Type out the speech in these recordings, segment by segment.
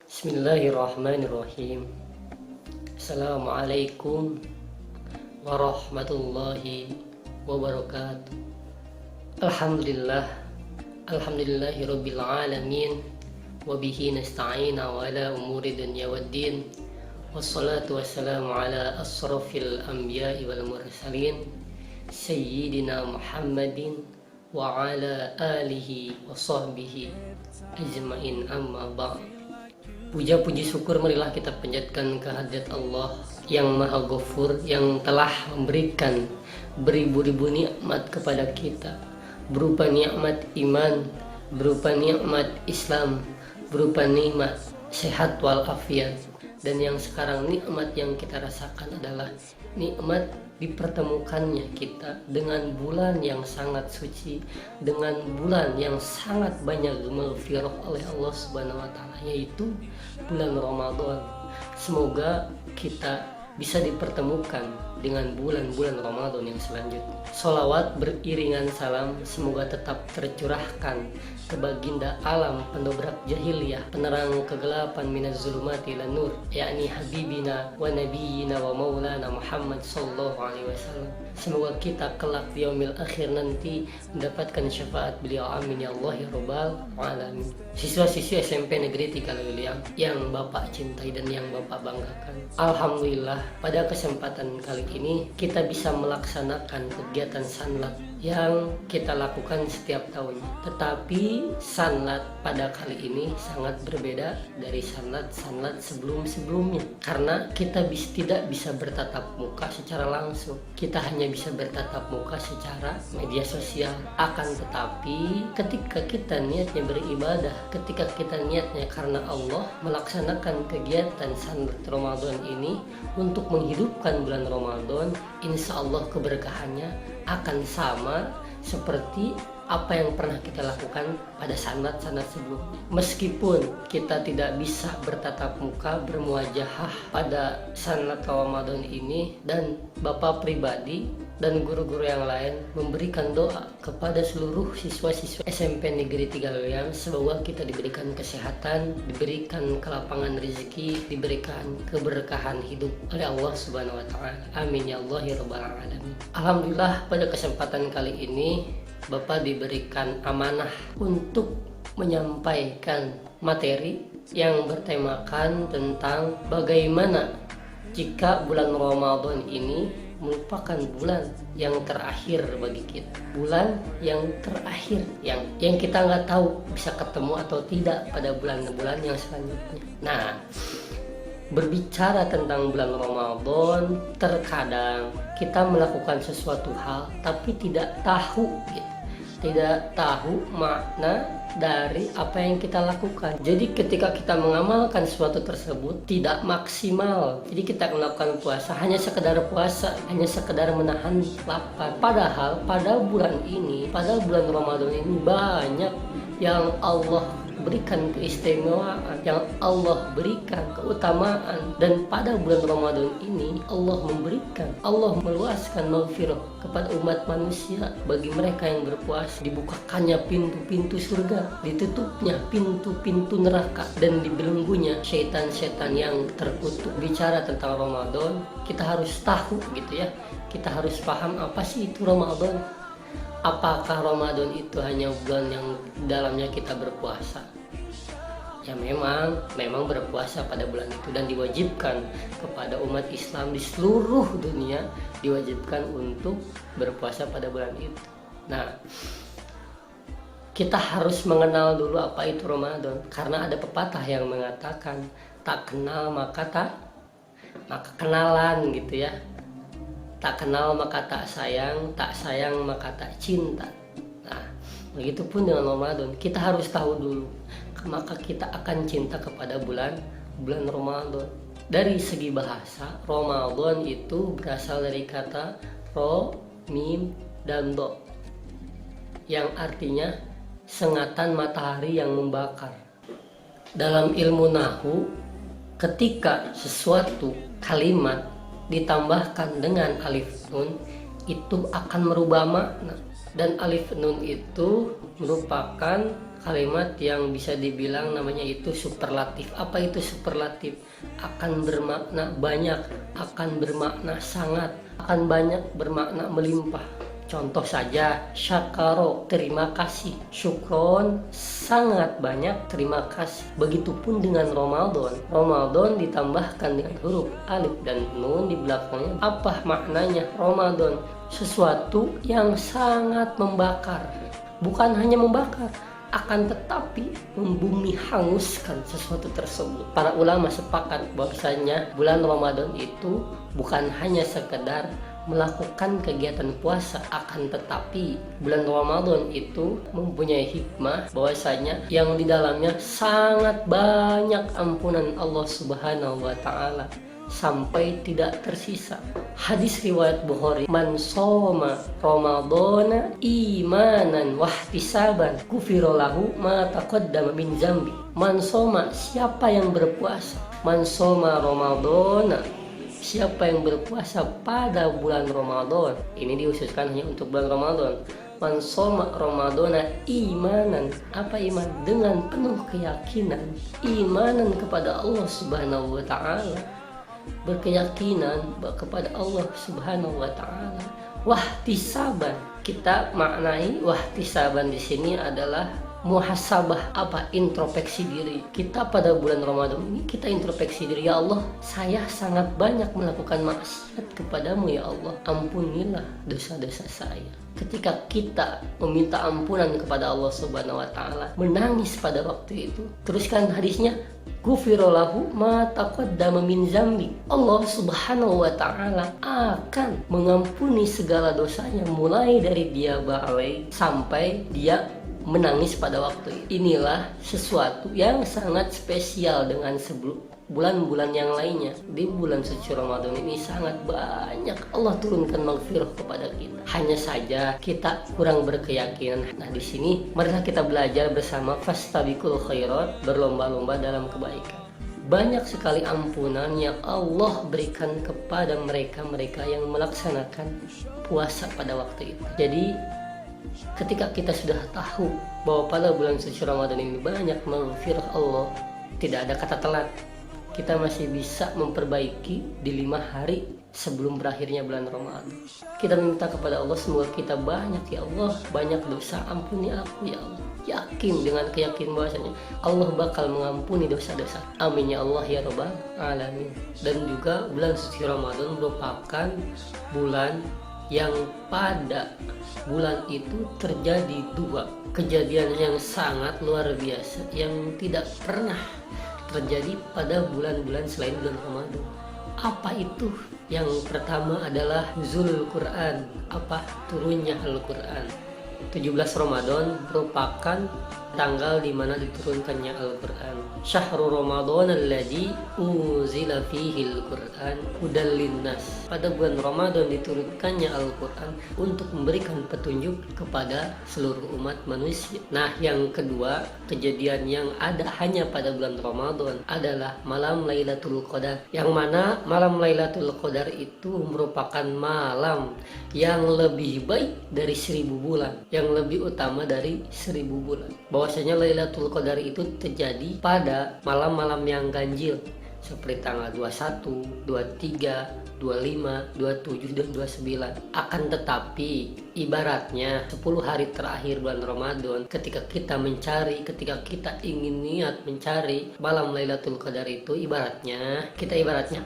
Bismillahirrahmanirrahim. Assalamualaikum warahmatullahi wabarakatuh. Alhamdulillahirabbil alamin wa bihi nasta'ina wa ala umuri dunya waddin. Wassalatu wassalamu ala asrafil anbiya'i wal mursalin sayyidina Muhammadin wa ala alihi wa sahbihi ajmain, amma ba'd. Puja puji syukur marilah kita panjatkan kehadirat Allah yang Maha Ghafur, yang telah memberikan beribu-ribu nikmat kepada kita, berupa nikmat iman, berupa nikmat Islam, berupa nikmat sehat walafiat. Dan yang sekarang nikmat yang kita rasakan adalah nikmat dipertemukannya kita dengan bulan yang sangat suci, dengan bulan yang sangat banyak maghfirah oleh Allah Subhanahu wa taala, yaitu bulan Ramadan. Semoga kita bisa dipertemukan dengan bulan-bulan Ramadan yang selanjutnya. Sholawat beriringan salam semoga tetap tercurahkan ke baginda alam pendobrak jahiliyah, penerang kegelapan minaz zulumati ilan nur, yakni habibina wa nabiyina wa maulana Muhammad sallallahu alaihi wasallam. Semoga kita kelak di yaumil akhir nanti mendapatkan syafaat beliau, amin ya Allah ya rabbal alamin. Siswa-siswi SMP Negeri 3 Leuliang yang Bapak cintai dan yang Bapak banggakan, alhamdulillah pada kesempatan kali ini kita bisa melaksanakan kegiatan sanlat yang kita lakukan setiap tahun. Tetapi sanlat pada kali ini sangat berbeda dari sanlat-sanlat sebelum-sebelumnya, karena kita tidak bisa bertatap muka secara langsung. Kita hanya bisa bertatap muka secara media sosial. Akan tetapi ketika kita niatnya beribadah, ketika kita niatnya karena Allah, melaksanakan kegiatan sanlat Ramadan ini untuk menghidupkan bulan Ramadan, insya Allah keberkahannya akan sama seperti apa yang pernah kita lakukan pada sanat-sanat sebelumnya. Meskipun kita tidak bisa bertatap muka, bermuajahah pada sanat Ramadan ini, dan Bapak pribadi dan guru-guru yang lain memberikan doa kepada seluruh siswa-siswa SMP Negeri 3 Leuliang, semoga kita diberikan kesehatan, diberikan kelapangan rezeki, diberikan keberkahan hidup oleh Allah Subhanahu wa taala. Amin ya Allah ya rabbal alamin. Alhamdulillah pada kesempatan kali ini Bapak diberikan amanah untuk menyampaikan materi yang bertemakan tentang bagaimana jika bulan Ramadan ini merupakan bulan yang terakhir bagi kita, bulan yang terakhir yang kita nggak tahu bisa ketemu atau tidak pada bulan-bulan yang selanjutnya. Nah, berbicara tentang bulan Ramadan, terkadang kita melakukan sesuatu hal tapi tidak tahu makna dari apa yang kita lakukan. Jadi ketika kita mengamalkan sesuatu tersebut tidak maksimal, jadi kita melakukan puasa hanya sekedar puasa, hanya sekedar menahan lapar. Padahal pada bulan ini, pada bulan Ramadan ini banyak yang Allah berikan keistimewaan, yang Allah berikan keutamaan. Dan pada bulan Ramadan ini Allah meluaskan maghfirah kepada umat manusia. Bagi mereka yang berpuasa, dibukakannya pintu-pintu surga, ditutupnya pintu-pintu neraka, dan dibelenggunya syaitan-syaitan yang terkutuk. Bicara tentang Ramadan, kita harus tahu gitu ya, kita harus paham apa sih itu Ramadan. Apakah Ramadan itu hanya bulan yang dalamnya kita berpuasa? Ya memang berpuasa pada bulan itu, dan diwajibkan kepada umat Islam di seluruh dunia, diwajibkan untuk berpuasa pada bulan itu. Nah, kita harus mengenal dulu apa itu Ramadan, karena ada pepatah yang mengatakan tak kenal maka kenalan gitu ya. Tak kenal maka tak sayang maka tak cinta. Nah, begitupun dengan Ramadan, kita harus tahu dulu, maka kita akan cinta kepada bulan Ramadan. Dari segi bahasa, Ramadan itu berasal dari kata ro, mim, dan do, yang artinya sengatan matahari yang membakar. Dalam ilmu nahwu, ketika sesuatu kalimat ditambahkan dengan alif nun, itu akan merubah makna. Dan alif nun itu merupakan kalimat yang bisa dibilang namanya itu superlatif. Apa itu superlatif? Akan bermakna banyak, akan bermakna sangat, akan banyak bermakna melimpah. Contoh saja, syakaro, terima kasih. Syukron, sangat banyak terima kasih. Begitupun dengan Ramadan. Ramadan ditambahkan dengan huruf alif dan nun di belakangnya. Apa maknanya Ramadan? Sesuatu yang sangat membakar. Bukan hanya membakar, akan tetapi membumi hanguskan sesuatu tersebut. Para ulama sepakat bahwasanya bulan Ramadan itu bukan hanya sekedar melakukan kegiatan puasa, akan tetapi bulan Ramadan itu mempunyai hikmah bahwasanya yang di dalamnya sangat banyak ampunan Allah Subhanahu wa taala sampai tidak tersisa. Hadis riwayat Bukhari, man shoma ramadhana imanan wahtisaban ghufira lahu ma taqaddama min dzambi. Man shoma, siapa yang berpuasa, man shoma ramadhana, siapa yang berpuasa pada bulan Ramadan. Ini dihususkan hanya untuk bulan Ramadan. Man shoma ramadhana imanan, apa iman? Dengan penuh keyakinan, imanan kepada Allah Subhanahu wa taala, berkeyakinan kepada Allah Subhanahu wa taala. Wahtisaban, kita maknai wahtisaban di sini adalah muhasabah, apa? Introspeksi diri. Kita pada bulan Ramadan ini kita introspeksi diri, ya Allah, saya sangat banyak melakukan maksiat kepadamu, ya Allah, ampunilah dosa-dosa saya. Ketika kita meminta ampunan kepada Allah Subhanahu wa taala, menangis pada waktu itu. Teruskan hadisnya, ghufira lahu ma taqaddama min dzambi. Allah Subhanahu wa taala akan mengampuni segala dosanya mulai dari dia balik sampai dia menangis pada waktu itu. Inilah sesuatu yang sangat spesial dengan bulan-bulan yang lainnya. Di bulan suci Ramadan ini sangat banyak Allah turunkan maghfirah kepada kita. Hanya saja kita kurang berkeyakinan. Nah, di sini marilah kita belajar bersama fastabiqul khairat, berlomba-lomba dalam kebaikan. Banyak sekali ampunan yang Allah berikan kepada mereka-mereka yang melaksanakan puasa pada waktu itu. Jadi ketika kita sudah tahu bahwa pada bulan suci Ramadan ini banyak maghfirah Allah, tidak ada kata telat. Kita masih bisa memperbaiki di 5 hari sebelum berakhirnya bulan Ramadan. Kita minta kepada Allah, semoga kita banyak, ya Allah, banyak dosa, ampuni aku, ya Allah. Yakin dengan keyakinan bahwasanya Allah bakal mengampuni dosa-dosa. Amin ya Allah ya Rabbal Alamin. Dan juga bulan suci Ramadan merupakan bulan yang pada bulan itu terjadi 2 kejadian yang sangat luar biasa yang tidak pernah terjadi pada bulan-bulan selain bulan Ramadan. Apa itu? Yang pertama adalah nuzulul Quran, apa? Turunnya Al-Quran. 17 Ramadan merupakan tanggal di mana diturunkannya Al-Quran. Syahrul Ramadan alladzi unzila fihi Al-Quran hudal linnas. Pada bulan Ramadan diturunkannya Al-Quran untuk memberikan petunjuk kepada seluruh umat manusia. Nah, yang kedua, kejadian yang ada hanya pada bulan Ramadan adalah malam Lailatul Qadar. Yang mana malam Lailatul Qadar itu merupakan malam yang lebih baik dari 1000 bulan, yang lebih utama dari 1000 bulan. Bahwasanya Lailatul Qadar itu terjadi pada malam-malam yang ganjil seperti tanggal 21, 23, 25, 27, dan 29. Akan tetapi ibaratnya 10 hari terakhir bulan Ramadan, ketika kita ingin niat mencari malam Lailatul Qadar itu, ibaratnya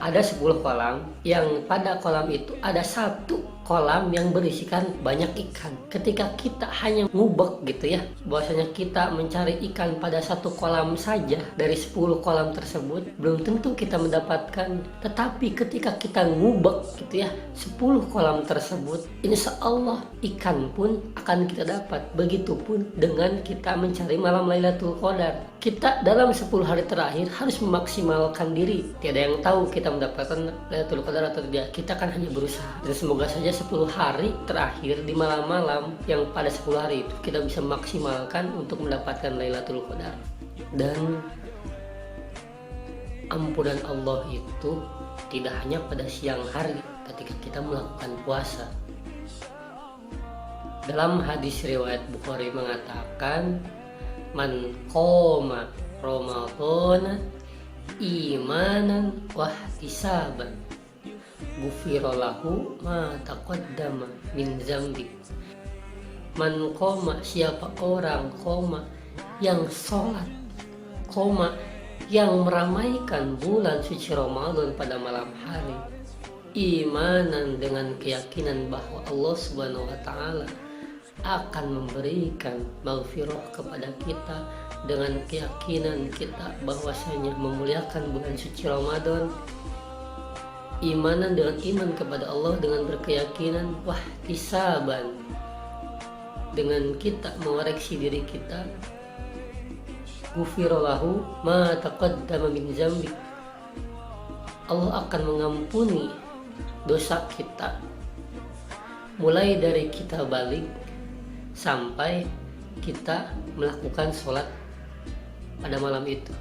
ada 10 kolam, yang pada kolam itu ada satu kolam yang berisikan banyak ikan. Ketika kita hanya ngubek gitu ya, bahwasanya kita mencari ikan pada satu kolam saja dari 10 kolam tersebut, belum tentu kita mendapatkan. Tetapi ketika kita ngubek gitu ya 10 kolam tersebut, insya Allah ikan pun akan kita dapat. Begitupun dengan kita mencari malam Lailatul Qadar. Kita dalam 10 hari terakhir harus memaksimalkan diri. Tiada yang tahu kita mendapatkan Lailatul Qadar atau tidak. Kita kan hanya berusaha. Dan semoga saja 10 hari terakhir di malam-malam yang pada 10 hari itu kita bisa maksimalkan untuk mendapatkan Lailatul Qadar. Dan ampunan Allah itu tidak hanya pada siang hari ketika kita melakukan puasa. Dalam hadis riwayat Bukhari mengatakan, man qoma Ramadan imanan wahtisaban ghufira lahu ma taqaddama min dzambi. Man qoma, siapa orang qoma yang sholat, qoma yang meramaikan bulan suci Ramadan pada malam hari, imanan dengan keyakinan bahwa Allah Subhanahu wa taala akan memberikan maghfirah kepada kita, dengan keyakinan kita bahwasanya memuliakan bulan suci Ramadan, imanan dengan iman kepada Allah, dengan berkeyakinan wahtisaban, dengan kita mengoreksi diri kita, ghufira lahu ma taqaddama min dzambi, Allah akan mengampuni dosa kita mulai dari kita balik sampai kita melakukan sholat pada malam itu.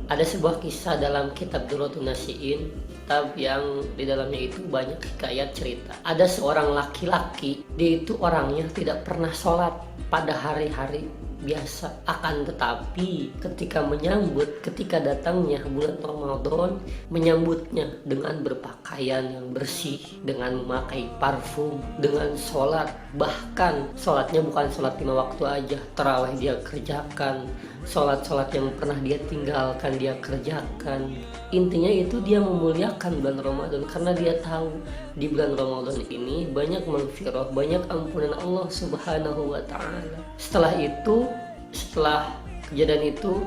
Ada sebuah kisah dalam kitab Durratun Nasiin, kitab yang di dalamnya itu banyak hikayat cerita. Ada seorang laki-laki, dia itu orangnya tidak pernah sholat pada hari-hari biasa, akan tetapi ketika datangnya bulan Ramadan, menyambutnya dengan berpakaian yang bersih, dengan memakai parfum, dengan sholat. Bahkan sholatnya bukan sholat 5 waktu aja, tarawih dia kerjakan, sholat-sholat yang pernah dia tinggalkan dia kerjakan. Intinya itu dia memuliakan bulan Ramadan, karena dia tahu di bulan Ramadan ini banyak maghfirah, banyak ampunan Allah Subhanahu wa ta'ala. Setelah kejadian itu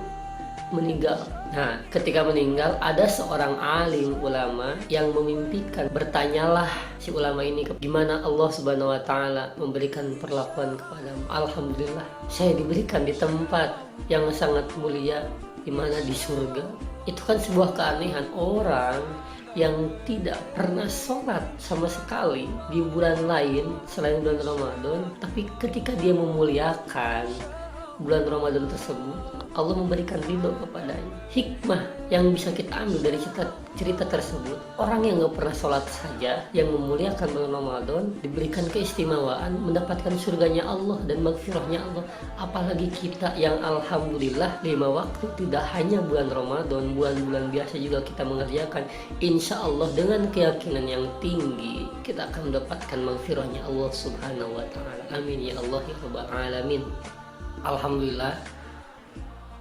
meninggal. Nah, ketika meninggal ada seorang alim ulama yang memimpikan, bertanyalah si ulama ini, gimana Allah Subhanahu wa taala memberikan perlakuan kepadamu. Alhamdulillah, saya diberikan di tempat yang sangat mulia, di mana di surga. Itu kan sebuah keanehan, orang yang tidak pernah sholat sama sekali di bulan lain selain bulan Ramadan, tapi ketika dia memuliakan bulan Ramadan tersebut, Allah memberikan ridho kepadanya. Hikmah yang bisa kita ambil dari cerita tersebut, orang yang gak pernah sholat saja yang memuliakan bulan Ramadan diberikan keistimewaan mendapatkan surganya Allah dan maghfirahnya Allah. Apalagi kita yang alhamdulillah 5 waktu, tidak hanya bulan Ramadan, bulan-bulan biasa juga kita mengerjakan. Insya Allah dengan keyakinan yang tinggi kita akan mendapatkan maghfirahnya Allah Subhanahu wa ta'ala. Amin ya Allah ya Rabbal Alamin. Alhamdulillah,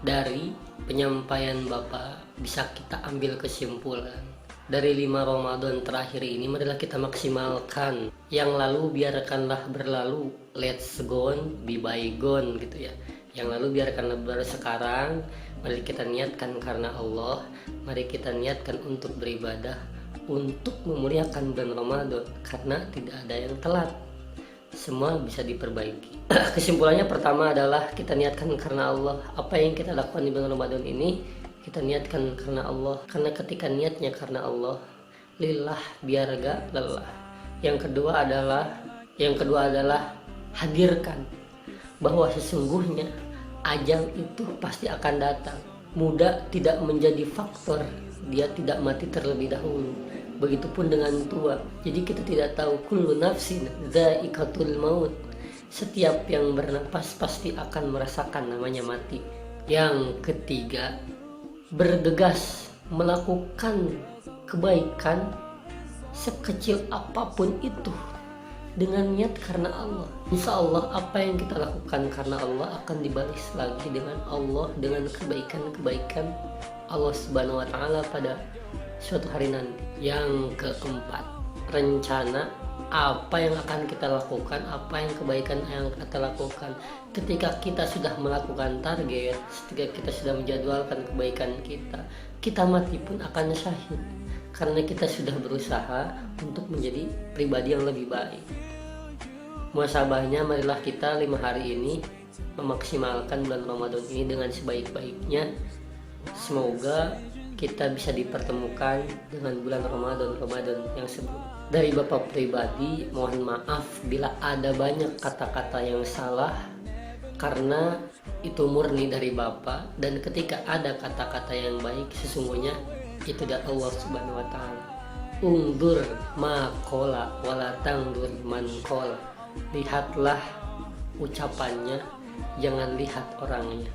dari penyampaian Bapak bisa kita ambil kesimpulan dari 5 Ramadan terakhir ini. Marilah kita maksimalkan. Yang lalu biarkanlah berlalu, let's go on, be bygone gitu ya. Yang lalu biarkanlah sekarang. Mari kita niatkan karena Allah, mari kita niatkan untuk beribadah, untuk memuliakan bulan Ramadan, karena tidak ada yang telat, semua bisa diperbaiki. Kesimpulannya pertama adalah kita niatkan karena Allah. Apa yang kita lakukan di bulan Ramadan ini kita niatkan karena Allah, karena ketika niatnya karena Allah, lillah, biar gak lelah. Yang kedua adalah hadirkan bahwa sesungguhnya ajal itu pasti akan datang. Muda tidak menjadi faktor dia tidak mati terlebih dahulu. Begitupun dengan tua. Jadi kita tidak tahu, kullu nafsin dha'iqatul maut. Setiap yang bernapas pasti akan merasakan namanya mati. Yang ketiga, bergegas melakukan kebaikan sekecil apapun itu dengan niat karena Allah. Insya Allah apa yang kita lakukan karena Allah akan dibalas lagi dengan Allah, dengan kebaikan-kebaikan Allah Subhanahu wa ta'ala pada suatu hari nanti. Yang keempat, rencana apa yang akan kita lakukan, apa yang kebaikan yang kita lakukan. Ketika kita sudah melakukan target, ketika kita sudah menjadwalkan kebaikan kita mati pun akan syahid, karena kita sudah berusaha untuk menjadi pribadi yang lebih baik. Muhasabahnya, marilah kita 5 hari ini memaksimalkan bulan Ramadan ini dengan sebaik-baiknya. Semoga kita bisa dipertemukan dengan bulan Ramadan yang sebelumnya. Dari Bapak pribadi, mohon maaf bila ada banyak kata-kata yang salah, karena itu murni dari Bapak. Dan ketika ada kata-kata yang baik, sesungguhnya itu dari Allah Subhanahu wa ta'ala. Ungdur ma qala wala tangdur man qala. Lihatlah ucapannya, jangan lihat orangnya.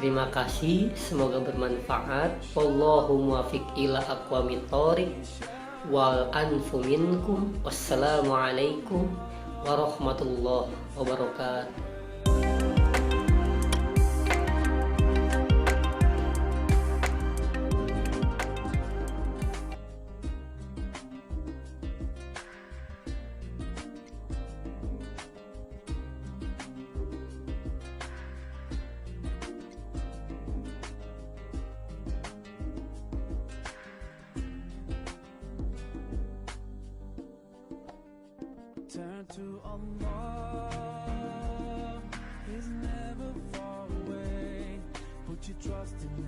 Terima kasih, semoga bermanfaat. Wallahu muwaffiq ila aqwamit thoriq wal anfu minkum. Wassalamualaikum warahmatullahi wabarakatuh. Turn to Allah, He's never far away. Put your trust in